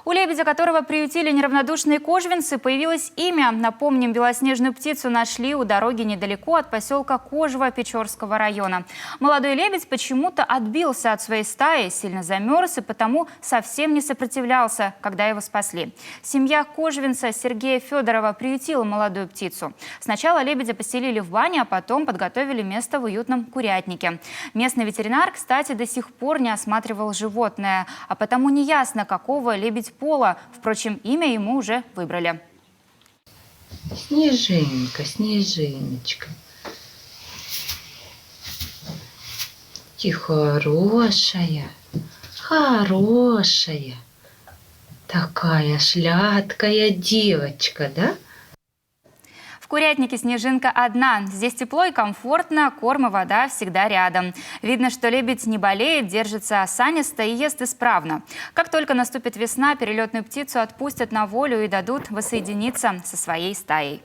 У лебедя, которого приютили неравнодушные кожвенцы, появилось имя. Напомним, белоснежную птицу нашли у дороги недалеко от поселка Кожево Печорского района. Молодой лебедь почему-то отбился от своей стаи, сильно замерз и потому совсем не сопротивлялся, когда его спасли. Семья кожвенца Сергея Федорова приютила молодую птицу. Сначала лебедя поселили в бане, а потом подготовили место в уютном курятнике. Местный ветеринар, кстати, до сих пор не осматривал животное, а потому неясно, какого лебедь пола. Впрочем, имя ему уже выбрали. Снежинка, Снежиночка. Ты хорошая, хорошая. Такая шляткая девочка, да? В курятнике Снежинка одна. Здесь тепло и комфортно, корм и вода всегда рядом. Видно, что лебедь не болеет, держится осанисто и ест исправно. Как только наступит весна, перелетную птицу отпустят на волю и дадут воссоединиться со своей стаей.